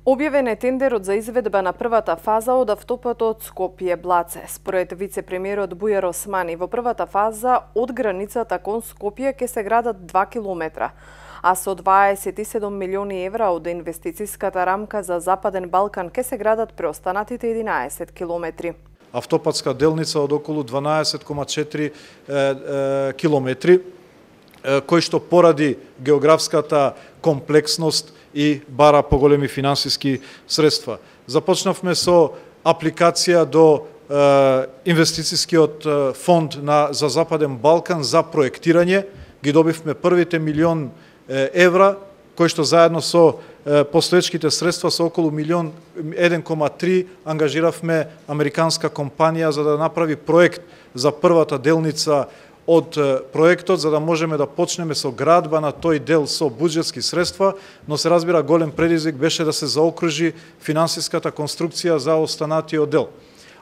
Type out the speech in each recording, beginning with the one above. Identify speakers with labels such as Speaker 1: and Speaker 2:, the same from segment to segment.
Speaker 1: Објавен е тендерот за изведба на првата фаза од автопатот Скопје-Блаце. Според вице-премиерот Бујар Османи, во првата фаза од границата кон Скопје ќе се градат 2 километра, а со 27 милиони евра од инвестициската рамка за Западен Балкан ќе се градат преостанатите 11 километри.
Speaker 2: Автопатска делница од околу 12,4 километри, кој што поради географската комплексност и бара поголеми финансиски средства. Започнавме со апликација до инвестицискиот фонд за Западен Балкан за проектирање. Ги добивме првите милион евра, кои што заедно со постоечките средства со околу 1,3 ангажиравме американска компанија за да направи проект за првата делница од проектот, за да можеме да почнеме со градба на тој дел со буџетски средства, но се разбира голем предизвик беше да се заокружи финансиската конструкција за останатиот дел.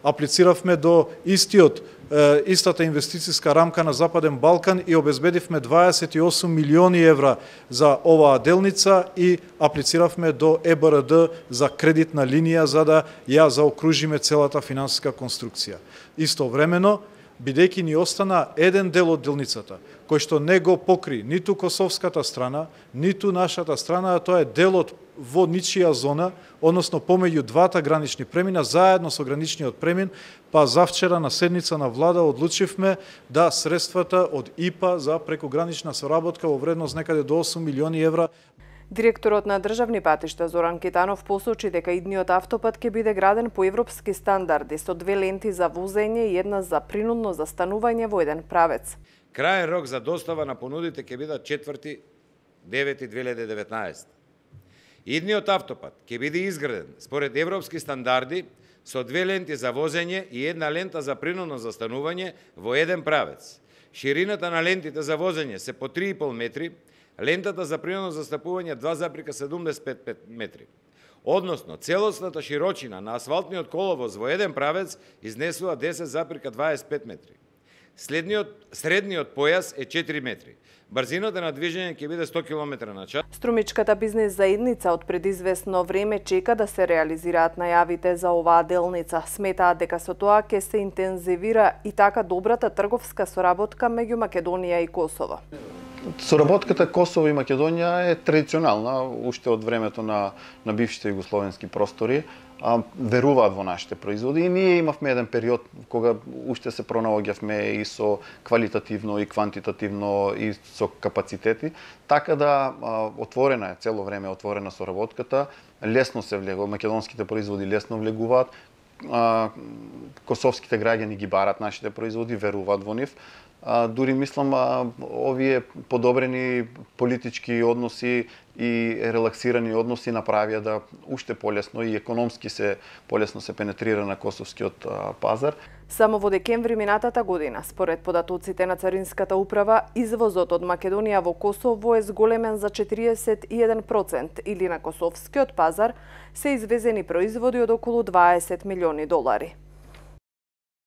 Speaker 2: Аплициравме до истата инвестициска рамка на Западен Балкан и обезбедивме 28 милиони евра за оваа делница и аплициравме до ЕБРД за кредитна линија за да ја заокружиме целата финансиска конструкција. Истовремено, бидејќи ни остана еден дел од делницата, кој што не го покри ниту косовската страна, ниту нашата страна, а тоа е делот во ничија зона, односно помеѓу двата гранични премина, заедно со граничниот премин, па завчера на седница на влада одлучивме да средствата од ИПА за прекогранична соработка во вредност некаде до 8 милиони евра.
Speaker 1: Директорот на државни патишта Зоран Китанов посочи дека идниот автопат ќе биде граден по европски стандарди со 2 ленти за возење и една за принудно застанување во еден правец.
Speaker 3: Краен рок за достава на понудите ќе биде 4.9.2019. Идниот автопат ќе биде изграден според европски стандарди со 2 ленти за возење и една лента за принудно застанување во еден правец. Ширината на лентите за возење се по 3,5 метри, лентата за принудно застапување 2,75 метри. Односно, целосната широчина на асфалтниот коловоз во еден правец изнесува 10,25 метри. Средниот појас е 4 метри. Брзината на движење ќе биде 100 км на час.
Speaker 1: Струмичката бизнес заедница од предизвестно време чека да се реализираат најавите за оваа делница. Сметаат дека со тоа ќе се интензивира и така добрата трговска соработка меѓу Македонија и Косово.
Speaker 4: Соработката Косово и Македонија е традиционална уште од времето на бившите југословенски простори. Веруваат во нашите производи и ние имавме еден период кога уште се пронаоѓавме и со квалитативно и квантитативно и со капацитети, така да отворена е цело време отворена соработката, лесно се влегува, македонските производи лесно влегуваат, косовските граѓани ги барат нашите производи, веруваат во нив. Дури мислам овие подобрени политички односи и релаксирани односи направија да уште полесно и економски се полесно се пенетрира на косовскиот пазар.
Speaker 1: Само во декември минатата година, според податоците на Царинската управа, извозот од Македонија во Косово е зголемен за 41% или на косовскиот пазар се извезени производи од околу 20 милиони долари.